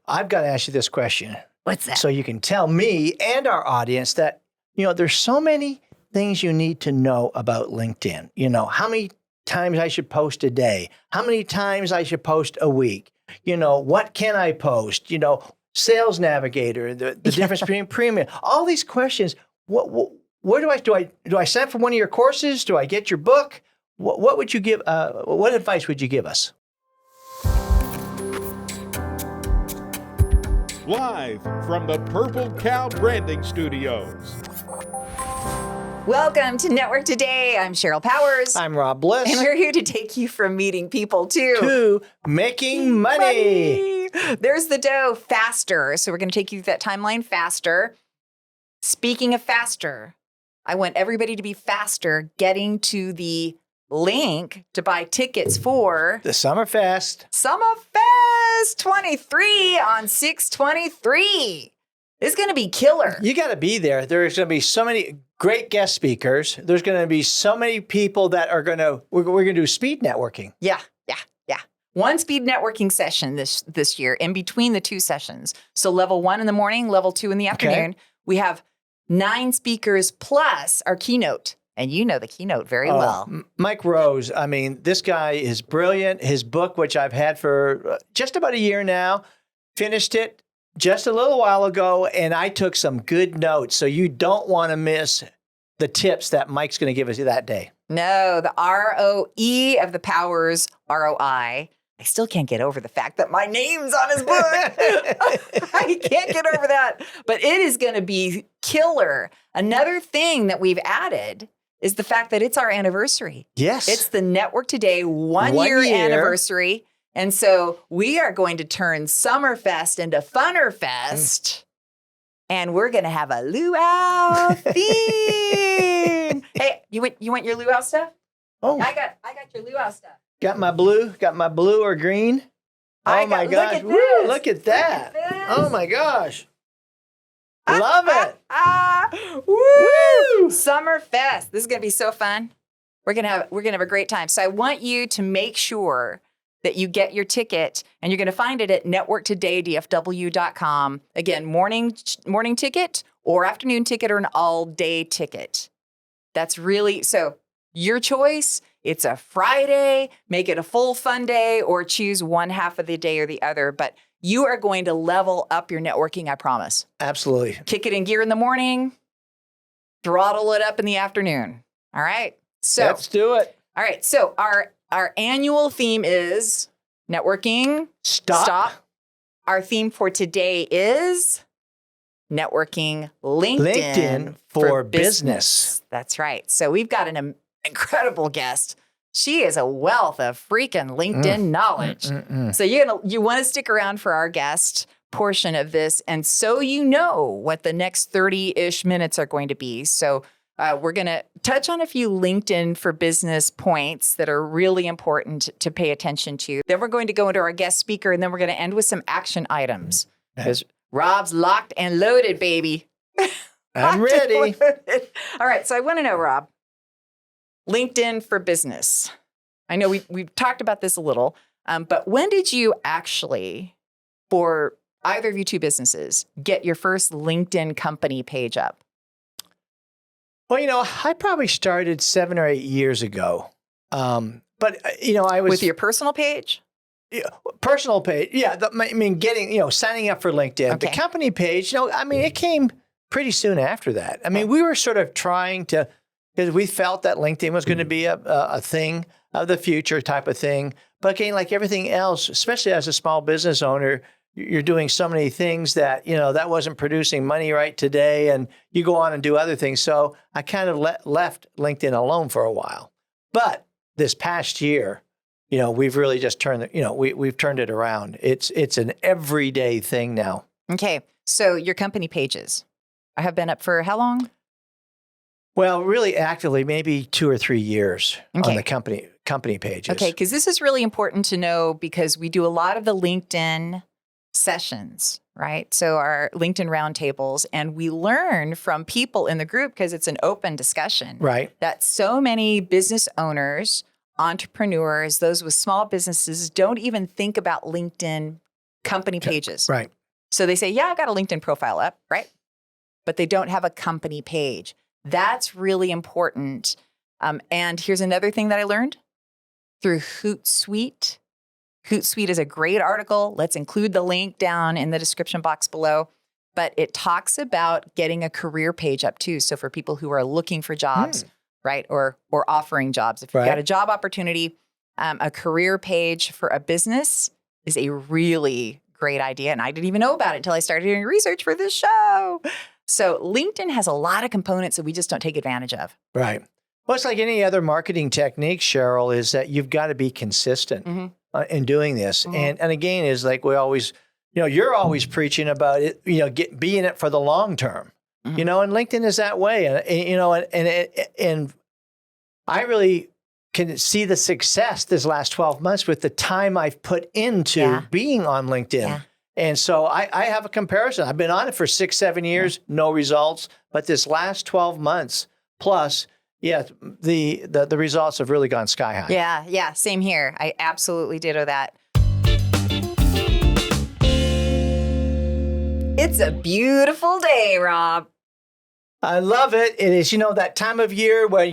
I've got to ask you this question. What's that? So you can tell me and our audience that, there's so many things you need to know about LinkedIn. How many times I should post a day, how many times I should post a week, what can I post, sales navigator, the difference between premium, all these questions. Where do I sign up for one of your courses? Do I get your book? What would you give? What advice would you give us? Live from the Purple Cow Branding Studios. Welcome to Network Today. I'm Cheryl Powers. I'm Rob Bliss. And we're here to take you from meeting people to making money. There's the dough faster. So we're going to take you through that timeline faster. Speaking of faster, I want everybody to be faster getting to the link to buy tickets for the Summerfest. Summerfest 23 on 6/23. It's going to be killer. You got to be there. There's going to be so many great guest speakers. There's going to be so many people that are going to, we're going to do speed networking. Yeah. One speed networking session this year in between the two sessions. So level 1 in the morning, level 2 in the afternoon. Okay. We have 9 speakers plus our keynote. And you know the keynote very well. Mike Rose, this guy is brilliant. His book, which I've had for just about a year now, finished it just a little while ago, and I took some good notes. So you don't want to miss the tips that Mike's going to give us that day. No, the ROE of the Powers, ROI. I still can't get over the fact that my name's on his book. I can't get over that. But it is going to be killer. Another thing that we've added is the fact that it's our anniversary. Yes. It's the Network Today one year anniversary. And so we are going to turn Summerfest into Funnerfest. And we're going to have a luau theme. Hey, you want your luau stuff? Oh. I got your luau stuff. Got my blue or green? Oh my gosh. Woo, look at that. Oh my gosh. Love it. Woo! Summerfest. This is going to be so fun. We're going to have a great time. So I want you to make sure that you get your ticket, and you're going to find it at networktodaydfw.com. Again, morning ticket or afternoon ticket or an all-day ticket. That's really, so your choice. It's a Friday, make it a full fun day, or choose one half of the day or the other. But you are going to level up your networking, I promise. Absolutely. Kick it in gear in the morning, throttle it up in the afternoon. All right. So let's do it. All right. So our annual theme is networking. Stop. Our theme for today is networking LinkedIn for business. That's right. So we've got an incredible guest. She is a wealth of freaking LinkedIn knowledge. So you want to stick around for our guest portion of this, and so you know what the next 30-ish minutes are going to be. So we're going to touch on a few LinkedIn for business points that are really important to pay attention to. Then we're going to go into our guest speaker, and then we're going to end with some action items. Because Rob's locked and loaded, baby. I'm ready. All right, so I want to know, Rob, LinkedIn for business. I know we've talked about this a little, but when did you actually, for either of you two businesses, get your first LinkedIn company page up? Well, I probably started 7 or 8 years ago. But I was... With your personal page? Yeah, personal page. Yeah. Getting, signing up for LinkedIn. Okay. The company page, it came pretty soon after that. We were sort of trying to, because we felt that LinkedIn was going to be a thing of the future type of thing. But again, like everything else, especially as a small business owner, you're doing so many things that, that wasn't producing money right today, and you go on and do other things. So I kind of left LinkedIn alone for a while. But this past year, we've really just turned, we've turned it around. It's an everyday thing now. Okay. So your company pages have been up for how long? Well, really actively, maybe 2 or 3 years on the company pages. Okay, because this is really important to know, because we do a lot of the LinkedIn sessions, right? So our LinkedIn roundtables, and we learn from people in the group, because it's an open discussion, right? That so many business owners, entrepreneurs, those with small businesses don't even think about LinkedIn company pages. Right. So they say, yeah, I got a LinkedIn profile up, right? But they don't have a company page. That's really important. And here's another thing that I learned through Hootsuite. Hootsuite is a great article. Let's include the link down in the description box below. But it talks about getting a career page up too. So for people who are looking for jobs, right? Or offering jobs. If you've got a job opportunity, a career page for a business is a really great idea. And I didn't even know about it until I started doing research for this show. So LinkedIn has a lot of components that we just don't take advantage of. Right. Well, it's like any other marketing technique, Cheryl, is that you've got to be consistent in doing this. And again, is like we always, you're always preaching about it, being it for the long term, and LinkedIn is that way. And I really can see the success this last 12 months with the time I've put into being on LinkedIn. Yeah. And so I have a comparison. I've been on it for 6-7 years, no results. But this last 12 months plus, the results have really gone sky high. Yeah, same here. I absolutely ditto that. It's a beautiful day, Rob. I love it. It is, that time of year where,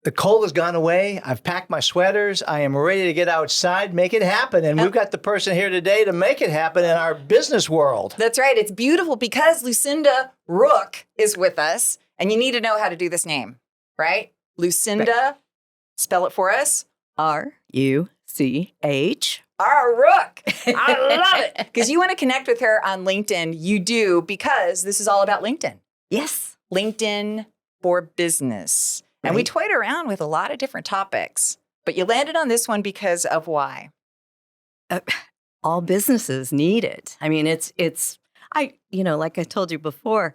the cold has gone away. I've packed my sweaters. I am ready to get outside, make it happen. And we've got the person here today to make it happen in our business world. That's right. It's beautiful because Lucinda Ruch is with us. And you need to know how to do this name, right? Lucinda, spell it for us. Ruch. Ruch. I love it. Because you want to connect with her on LinkedIn. You do, because this is all about LinkedIn. Yes. LinkedIn for business. And we toyed around with a lot of different topics, but you landed on this one because of why? All businesses need it. I mean, like I told you before,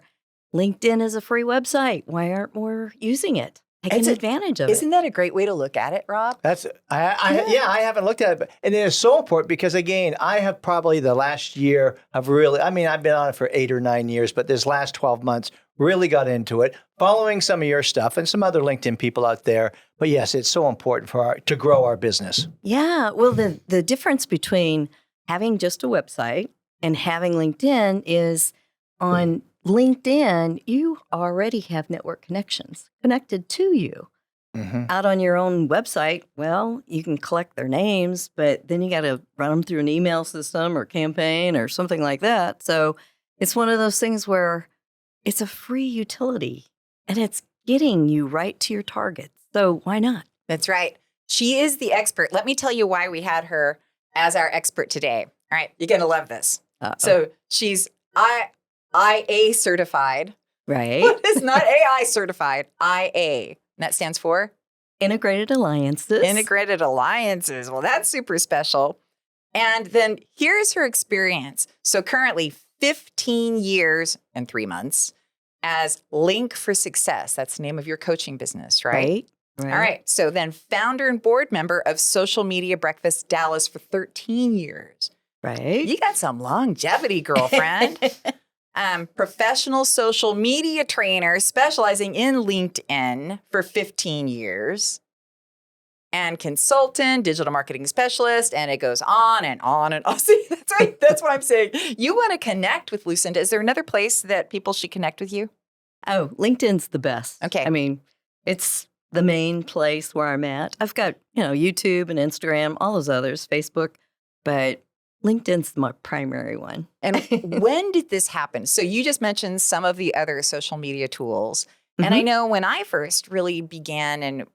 LinkedIn is a free website. Why aren't more using it? Taking advantage of it. Isn't that a great way to look at it, Rob? I haven't looked at it, and it is so important because, again, I have probably the last year I've been on it for 8 or 9 years, but this last 12 months really got into it, following some of your stuff and some other LinkedIn people out there. But yes, it's so important to grow our business. Yeah, well, the difference between having just a website and having LinkedIn is on LinkedIn, you already have network connections connected to you. Out on your own website, well, you can collect their names, but then you got to run them through an email system or campaign or something like that. So it's one of those things where it's a free utility and it's getting you right to your targets. So why not? That's right. She is the expert. Let me tell you why we had her as our expert today. All right. You're going to love this. So she's IA certified. Right. It's not AI certified, IA. And that stands for? Integrated Alliances. Integrated Alliances. Well, that's super special. And then here's her experience. So currently 15 years and 3 months as Link for Success. That's the name of your coaching business, right? Right. All right. So then founder and board member of Social Media Breakfast Dallas for 13 years. Right. You got some longevity, girlfriend. Professional social media trainer specializing in LinkedIn for 15 years. And consultant, digital marketing specialist, and it goes on and on and on. See, that's right. That's what I'm saying. You want to connect with Lucinda. Is there another place that people should connect with you? Oh, LinkedIn's the best. Okay. I mean, it's the main place where I'm at. I've got, YouTube and Instagram, all those others, Facebook, but LinkedIn's my primary one. And when did this happen? So you just mentioned some of the other social media tools. And I know when I first really began and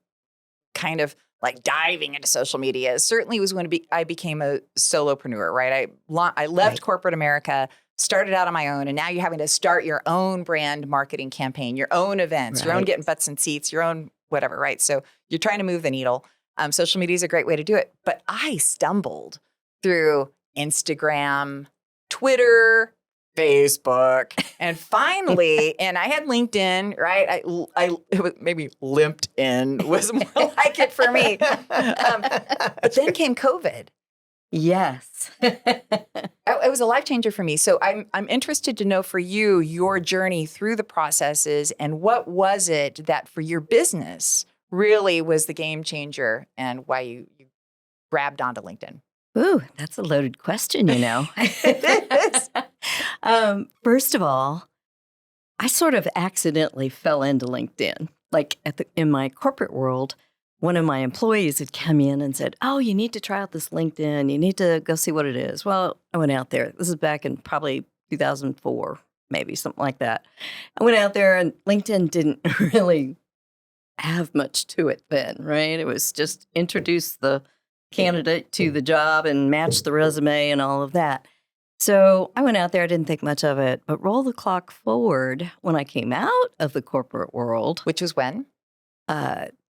kind of like diving into social media, certainly was when I became a solopreneur, right? I left corporate America, started out on my own, and now you're having to start your own brand marketing campaign, your own events, your own getting butts and seats, your own whatever, right? So you're trying to move the needle. Social media is a great way to do it. But I stumbled through Instagram, Twitter, Facebook, and finally, and I had LinkedIn, right? It was maybe limped in was more like it for me. But then came COVID. Yes. It was a life changer for me. So I'm interested to know for you, your journey through the processes and what was it that for your business really was the game changer and why you grabbed onto LinkedIn? Ooh, that's a loaded question, It is. First of all, I sort of accidentally fell into LinkedIn. Like in my corporate world, one of my employees had come in and said, "Oh, you need to try out this LinkedIn. You need to go see what it is." Well, I went out there. This is back in probably 2004, maybe something like that. I went out there and LinkedIn didn't really have much to it then, right? It was just introduce the candidate to the job and match the resume and all of that. So I went out there, I didn't think much of it, but roll the clock forward when I came out of the corporate world. Which was when?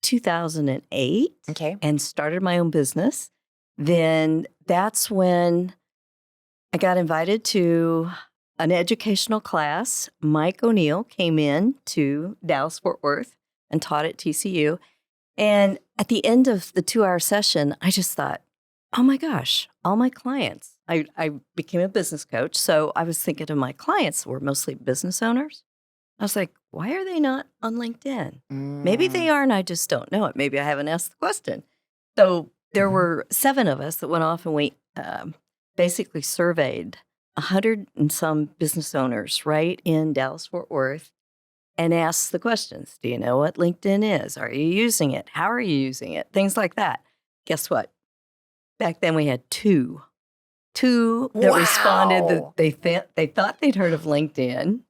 2008. Okay. And started my own business. Then that's when I got invited to an educational class. Mike O'Neill came in to Dallas-Fort Worth and taught at TCU. And at the end of the 2-hour session, I just thought, oh my gosh, all my clients. I became a business coach. So I was thinking of my clients were mostly business owners. I was like, why are they not on LinkedIn? Maybe they are and I just don't know it. Maybe I haven't asked the question. So there were 7 of us that went off and we basically surveyed 100 and some business owners right in Dallas-Fort Worth and asked the questions. Do you know what LinkedIn is? Are you using it? How are you using it? Things like that. Guess what? Back then we had two that responded that they thought they'd heard of LinkedIn.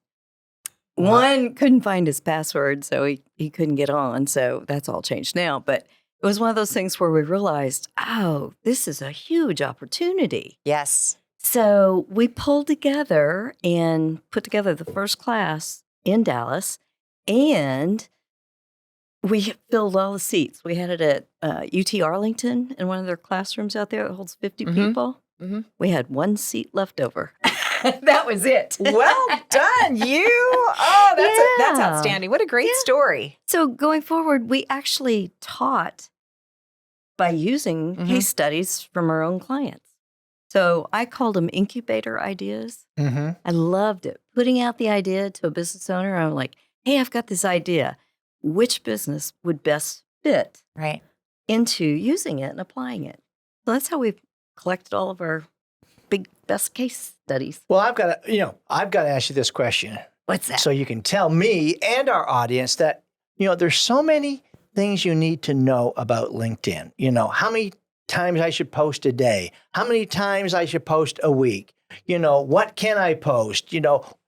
One couldn't find his password, so he couldn't get on. So that's all changed now. But it was one of those things where we realized, oh, this is a huge opportunity. Yes. So we pulled together and put together the first class in Dallas, and we filled all the seats. We had it at UT Arlington in one of their classrooms out there that holds 50 people. Mm-hmm. We had 1 seat left over. That was it. Well done, you. Oh, that's outstanding. What a great story. So going forward, we actually taught by using case studies from our own clients. So I called them incubator ideas. Mm-hmm. I loved it. Putting out the idea to a business owner, I'm like, hey, I've got this idea. Which business would best fit into using it and applying it? So that's how we've collected all of our big best case studies. Well, I've got to ask you this question. What's that? So you can tell me and our audience that, there's so many things you need to know about LinkedIn. How many times I should post a day, how many times I should post a week, what can I post,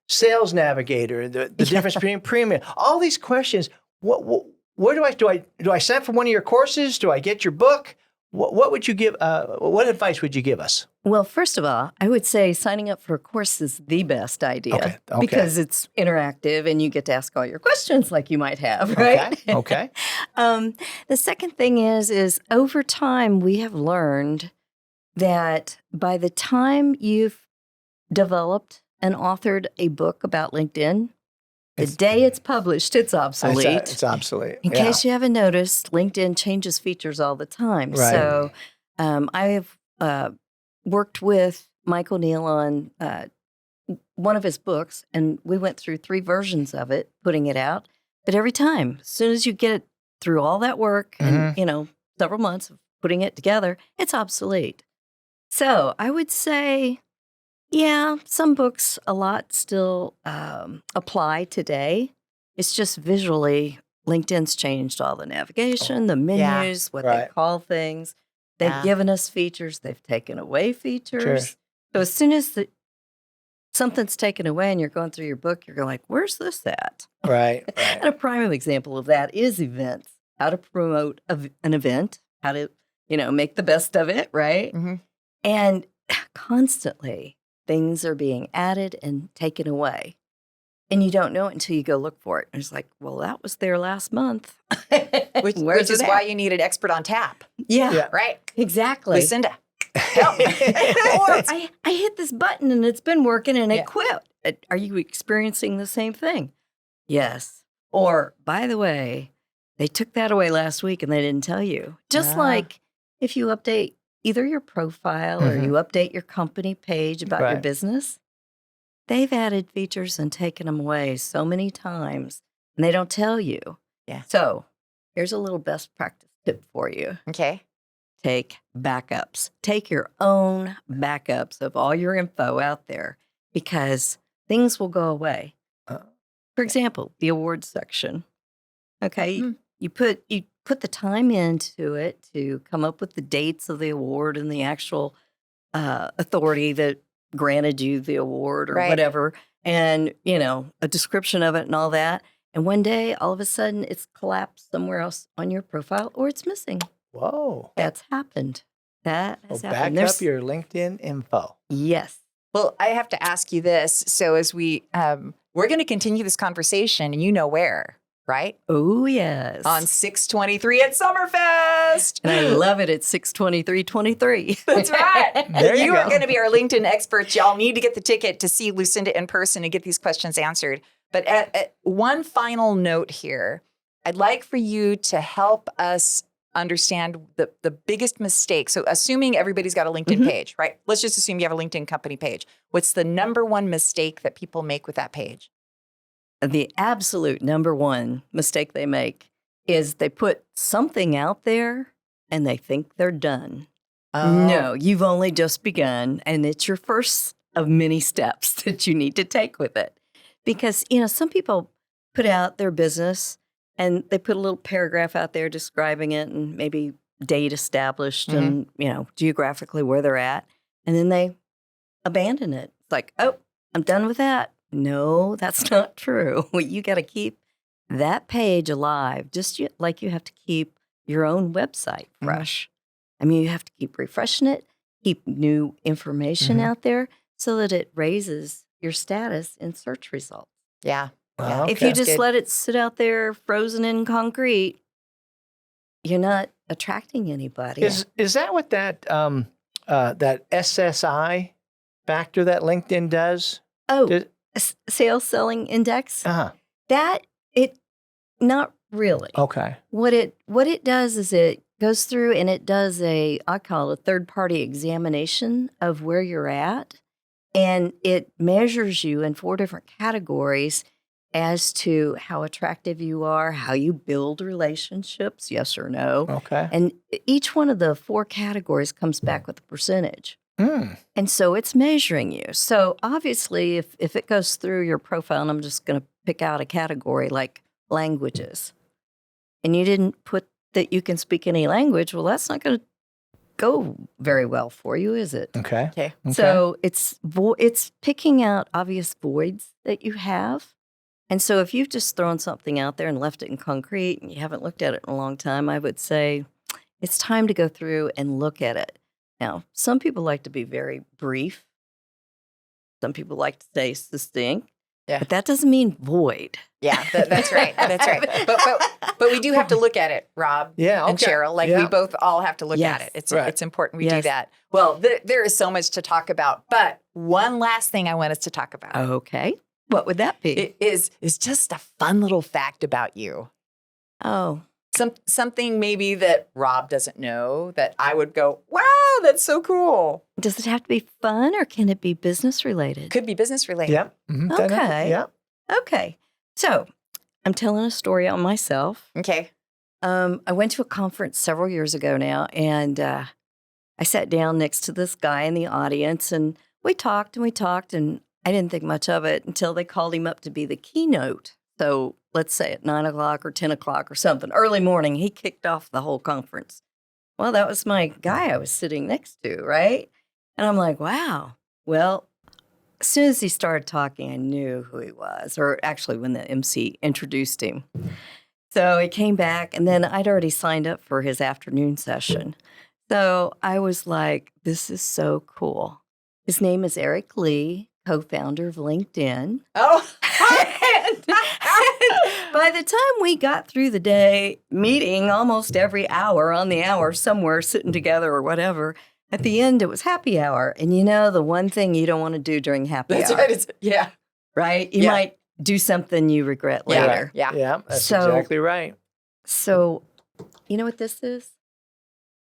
sales navigator, the difference between premium, all these questions. Where do I sign up for one of your courses? Do I get your book? What would you give? What advice would you give us? Well, first of all, I would say signing up for a course is the best idea Okay. because it's interactive and you get to ask all your questions like you might have, right? Okay. The second thing is over time we have learned that by the time you've developed and authored a book about LinkedIn, the day it's published, it's obsolete. It's obsolete. In case you haven't noticed, LinkedIn changes features all the time. Right. So I have worked with Mike O'Neill on one of his books, and we went through 3 versions of it, putting it out. But every time, as soon as you get it through all that work and, several months of putting it together, it's obsolete. So I would say, some books, a lot still apply today. It's just visually, LinkedIn's changed all the navigation, the menus, what they call things. They've given us features. They've taken away features. Sure. So as soon as something's taken away and you're going through your book, you're going like, where's this at? Right. And a prime example of that is events. How to promote an event, how to, make the best of it, right? Mm-hmm. And constantly things are being added and taken away. And you don't know it until you go look for it. And it's like, well, that was there last month. Which is why you need an expert on tap. Yeah. Right. Exactly. Lucinda. Or I hit this button and it's been working and it quit. Are you experiencing the same thing? Yes. Or, by the way, they took that away last week and they didn't tell you. Just like if you update either your profile or you update your company page about your business, they've added features and taken them away so many times and they don't tell you. Yeah. So here's a little best practice tip for you. Okay. Take backups. Take your own backups of all your info out there because things will go away. Uh, For example, the awards section. Okay, Mhm. you put the time into it to come up with the dates of the award and the actual authority that granted you the award or Right. whatever, and a description of it and all that. And one day, all of a sudden, it's collapsed somewhere else on your profile, or it's missing. Whoa. That's happened. That has Well, happened. back up your LinkedIn info. Yes. Well, I have to ask you this. So as we're going to continue this conversation, and you know where, right? Oh, yes. On 6/23 at Summerfest. And I love it at 6/23/23. That's right. There you are go. going to be our LinkedIn experts. Y'all need to get the ticket to see Lucinda in person and get these questions answered. But at one final note here, I'd like for you to help us understand the biggest mistake. So assuming everybody's got a LinkedIn page, right? Let's just assume you have a LinkedIn company page. What's the number one mistake that people make with that page? The absolute number one mistake they make is they put something out there and they think they're done. No, you've only just begun, and it's your first of many steps that you need to take with it. Because, some people put out their business and they put a little paragraph out there describing it and maybe date established and, geographically where they're at. And then they abandon it. It's like, oh, I'm done with that. No, that's not true. You got to keep that page alive, just like you have to keep your own website fresh. I mean, you have to keep refreshing it, keep new information out there so that it raises your status in search results. Yeah. Wow, If you okay. just let it sit out there frozen in concrete, you're not attracting anybody. Is that what that that SSI factor that LinkedIn does? Oh, sales selling index? Uh-huh. Not really. Okay. What it does is it goes through and it does I call it a third-party examination of where you're at, and it measures you in 4 different categories as to how attractive you are, how you build relationships, yes or no. Okay. And each one of the 4 categories comes back with a percentage. Mm. And so it's measuring you. So obviously, if it goes through your profile, and I'm just going to pick out a category like languages, and you didn't put that you can speak any language, well, that's not going to go very well for you, is it? Okay. Okay. So it's picking out obvious voids that you have. And so if you've just thrown something out there and left it in concrete and you haven't looked at it in a long time, I would say it's time to go through and look at it. Now, some people like to be very brief. Some people like to stay succinct. Yeah. But that doesn't mean void. Yeah, that's right. That's right. But we do have to look at it, Rob Yeah. Okay. and Cheryl. Like Yeah. we both all have to look at Yes. it. It's Right. it's important we do Yes. that. Well, there is so much to talk about. But one last thing I want us to talk about Okay. What would that be? it is just a fun little fact about you. Oh, Something maybe that Rob doesn't know that I would go, wow, that's so cool. does it have to be fun or can it be business related? Could be business related. Yep. Mhm. Okay. Yeah. Okay. So I'm telling a story on myself. Okay. I went to a conference several years ago now, and I sat down next to this guy in the audience, and we talked, and I didn't think much of it until they called him up to be the keynote. So let's say at 9 o'clock or 10 o'clock or something, early morning, he kicked off the whole conference. Well, that was my guy I was sitting next to, right? And I'm like, wow. Well, as soon as he started talking, I knew who he was, or actually when the MC introduced him. So he came back, and then I'd already signed up for his afternoon session. So I was like, this is so cool. His name is Eric Lee, co-founder of LinkedIn. Oh. By the time we got through the day, meeting almost every hour on the hour somewhere, sitting together or whatever, at the end it was happy hour. And the one thing you don't want to do during happy That's hour, right. Yeah. right? You Yeah. might do something you regret Yeah. later. Yeah. Yeah. That's So- exactly right. So, you know what this is?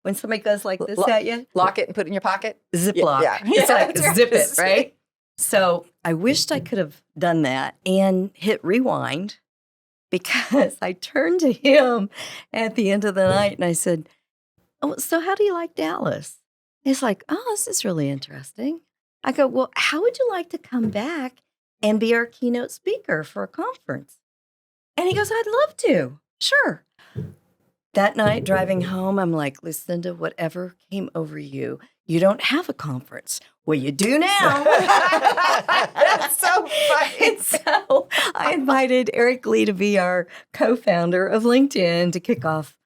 When somebody goes like this Lo- at you, Lock it and put it in your pocket. Ziploc. Yeah. It's Yeah, like that's right. zip it, right? So I wished I could have done that and hit rewind, because I turned to him at the end of the night and I said, oh, so how do you like Dallas? He's like, oh, this is really interesting. I go, well, how would you like to come back and be our keynote speaker for a conference? And he goes, I'd love to. Sure. That night, driving home, I'm like, Lucinda, whatever came over you, you don't have a conference. Well, you do now. That's so funny. And so I invited Eric Lee to be our co-founder of LinkedIn to kick off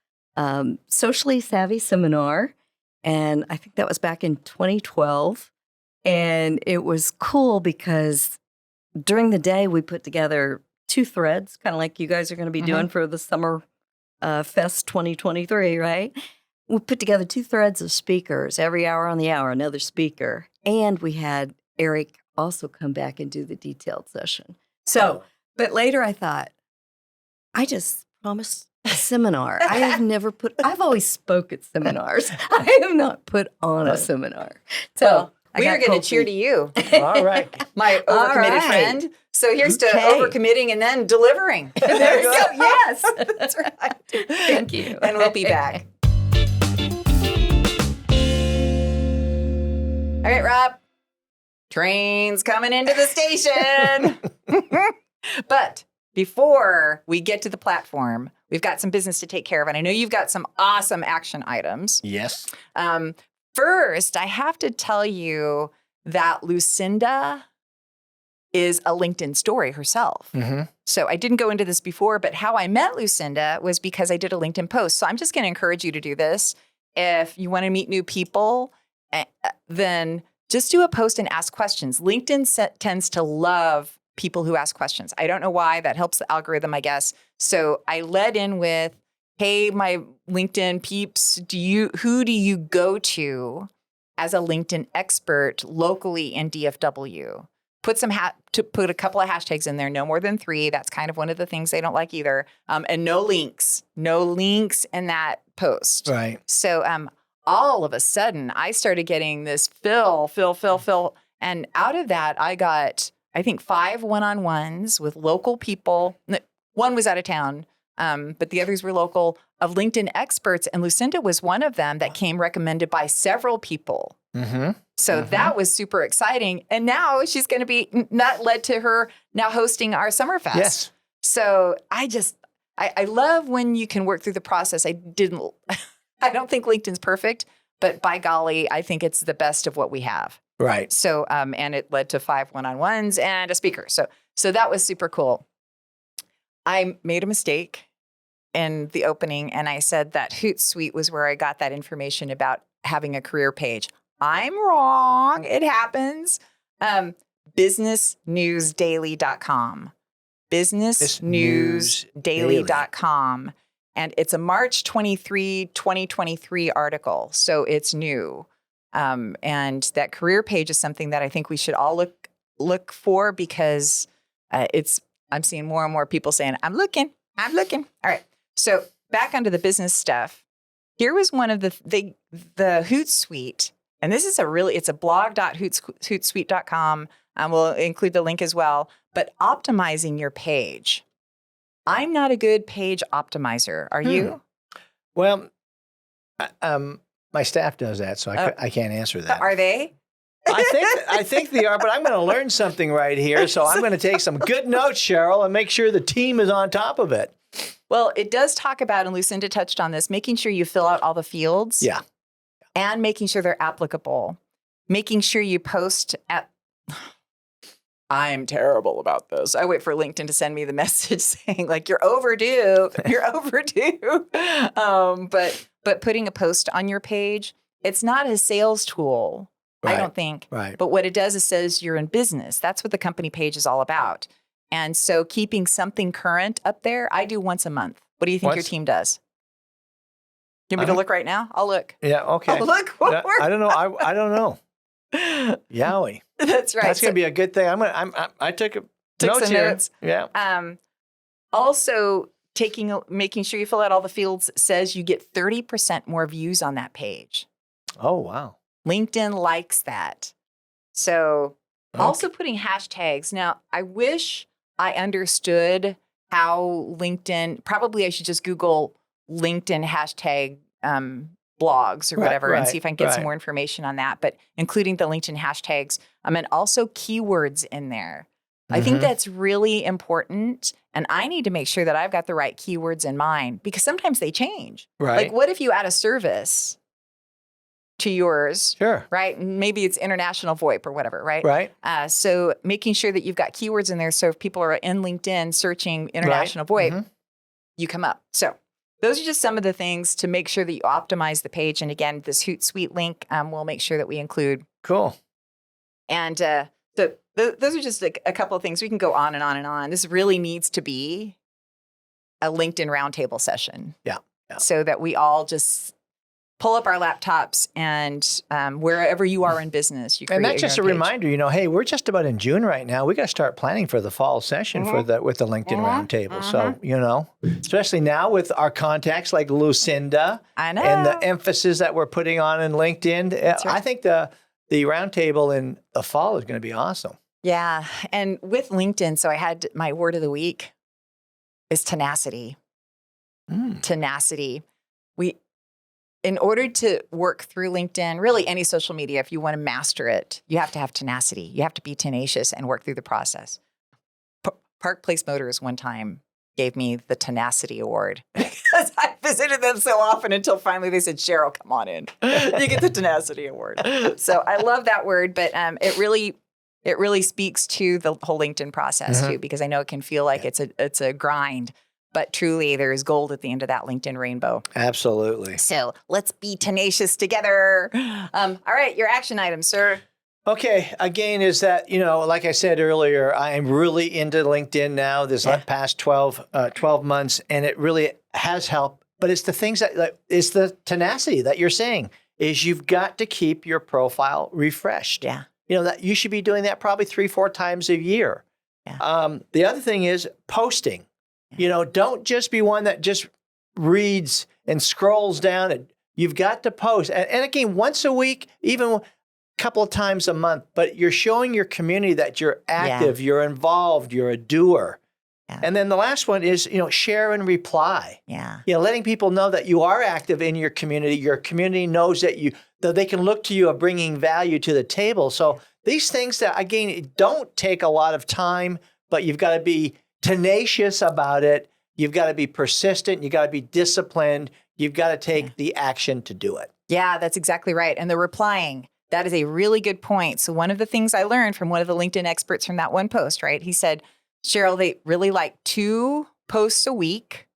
Socially Savvy Seminar. And I think that was back in 2012. And it was cool because during the day, we put together 2 threads, kind of like you guys are going to be doing for the Summer Fest 2023, right? We put together 2 threads of speakers, every hour on the hour, another speaker. And we had Eric also come back and do the detailed session. So, but later I thought, I just promised a seminar. I've always spoke at seminars. I have not put on a seminar. So we are going to cheer to you. All right. My overcommitted friend. So here's to overcommitting and then delivering. There you go. Yes. That's right. Thank you. And we'll be back. All right, Rob. Train's coming into the station. But before we get to the platform, we've got some business to take care of. And I know you've got some awesome action items. Yes. First, I have to tell you that Lucinda is a LinkedIn story herself. Mm-hmm. So I didn't go into this before, but how I met Lucinda was because I did a LinkedIn post. So I'm just going to encourage you to do this. If you want to meet new people, then just do a post and ask questions. LinkedIn tends to love people who ask questions. I don't know why. That helps the algorithm, I guess. So I led in with, hey, my LinkedIn peeps, who do you go to as a LinkedIn expert locally in DFW? Put a couple of hashtags in there, no more than 3. That's kind of one of the things they don't like either. And no links in that post. Right. So all of a sudden, I started getting this fill. And out of that, I got, I think, 5 one-on-ones with local people. One was out of town, but the others were local, of LinkedIn experts. And Lucinda was one of them that came recommended by several people. Mm-hmm. So that was super exciting. And now she's going to be, that led to her now hosting our Summerfest. Yes. So I love when you can work through the process. I don't think LinkedIn's perfect, but by golly, I think it's the best of what we have. Right. So, and it led to 5 one-on-ones and a speaker. So that was super cool. I made a mistake in the opening and I said that Hootsuite was where I got that information about having a career page. I'm wrong. It happens. Businessnewsdaily.com. Businessnewsdaily.com. And it's a March 23, 2023 article. So it's new. And that career page is something that I think we should all look for because I'm seeing more and more people saying, I'm looking. All right. So back onto the business stuff. Here was one of the Hootsuite. And this is it's a blog.hootsuite.com. We'll include the link as well. But optimizing your page. I'm not a good page optimizer. Are you? Well, my staff does that, so I can't answer that. Are they? I think they are, but I'm going to learn something right here. So I'm going to take some good notes, Cheryl, and make sure the team is on top of it. Well, it does talk about, and Lucinda touched on this, making sure you fill out all the fields. Yeah. And making sure they're applicable. Making sure you post at... I'm terrible about this. I wait for LinkedIn to send me the message saying, like, you're overdue. But putting a post on your page, it's not a sales tool, I don't think. Right. But what it does is says you're in business. That's what the company page is all about. And so keeping something current up there, I do once a month. What do you think your team does? You want me to look right now? I'll look. Yeah, okay. I'll look. I don't know. I don't know. Yowie. That's right. That's going to be a good thing. I took notes some here. Notes. Yeah. Also, making sure you fill out all the fields says you get 30% more views on that page. Oh, wow. LinkedIn likes that. So also putting hashtags. Now, I wish I understood how LinkedIn, probably I should just Google LinkedIn hashtag blogs or whatever and see if I can get some more information on that. But including the LinkedIn hashtags and also keywords in there. I think that's really important. And I need to make sure that I've got the right keywords in mind because sometimes they change. Right. Like, what if you add a service to yours? Sure. Right. Maybe it's international VoIP or whatever. Right. Right. So making sure that you've got keywords in there. So if people are in LinkedIn searching international VoIP, you come up. So those are just some of the things to make sure that you optimize the page. And again, this Hootsuite link, we'll make sure that we include. Cool. And so those are just a couple of things. We can go on and on and on. This really needs to be a LinkedIn roundtable session. Yeah. So that we all just pull up our laptops and wherever you are in business, you create and that's just a page. reminder, hey, we're just about in June right now. We got to start planning for the fall session with the LinkedIn roundtable. So, especially now with our contacts like Lucinda I know. and the emphasis that we're putting on in LinkedIn, Right. I think the roundtable in the fall is going to be awesome. Yeah. And with LinkedIn, so I had my word of the week is tenacity. Tenacity. In order to work through LinkedIn, really any social media, if you want to master it, you have to have tenacity. You have to be tenacious and work through the process. Park Place Motors one time gave me the Tenacity Award because I visited them so often until finally they said, Cheryl, come on in. You get the Tenacity Award. So I love that word, but it really speaks to the whole LinkedIn process too, because I know it can feel like it's a grind. But truly, there is gold at the end of that LinkedIn rainbow. Absolutely. So let's be tenacious together. All right, your action item, sir. Okay. Again, is that, like I said earlier, I am really into LinkedIn now this past 12 months, and it really has helped. But it's the things it's the tenacity that you're saying is you've got to keep your profile refreshed. Yeah. That you should be doing that probably 3-4 times a year. Yeah. The other thing is posting. Don't just be one that just reads and scrolls down. And you've got to post. And again, once a week, even a couple of times a month, but you're showing your community that you're active, you're involved, you're a doer. Yeah. And then the last one is, share and reply. Yeah. Letting people know that you are active in your community. Your community knows that they can look to you of bringing value to the table. So these things that, again, don't take a lot of time, but you've got to be tenacious about it. You've got to be persistent. You got to be disciplined. You've got to take the action to do it. Yeah, that's exactly right. And the replying, that is a really good point. So one of the things I learned from one of the LinkedIn experts from that one post, right? He said, Cheryl, they really like 2 posts a week.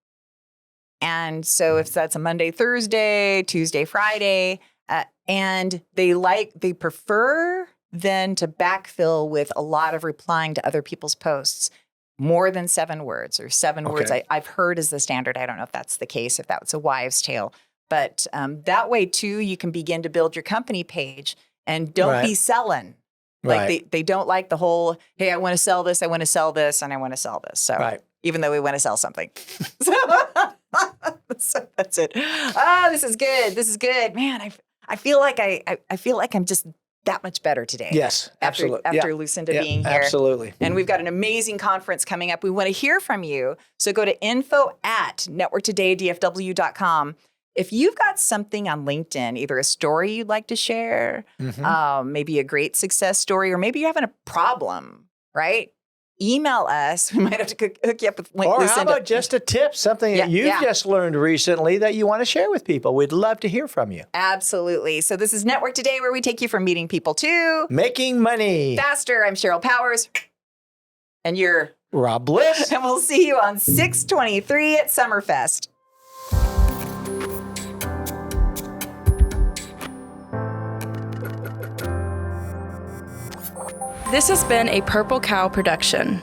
And so if that's a Monday, Thursday, Tuesday, Friday, and they prefer then to backfill with a lot of replying to other people's posts. More than 7 words or 7 words I've heard is the standard. I don't know if that's the case, if that's a wives' tale. But that way, too, you can begin to build your company page and don't be selling. Like they don't like the whole, hey, I want to sell this, and I want to sell this. So even though we want to sell something. So that's it. This is good. This is good. Man, I feel like I feel like I'm just that much better today. Yes, absolutely. After Lucinda being here. Absolutely. And we've got an amazing conference coming up. We want to hear from you. So go to info@networktodaydfw.com. If you've got something on LinkedIn, either a story you'd like to share, maybe a great success story, or maybe you're having a problem, right? Email us. We might have to hook you up with Lucinda. Or how about just a tip, something that you've just learned recently that you want to share with people? We'd love to hear from you. Absolutely. So this is Network Today, where we take you from meeting people to making money faster. I'm Cheryl Powers. And you're Rob Bliss. And we'll see you on 6/23 at Summerfest. This has been a Purple Cow production.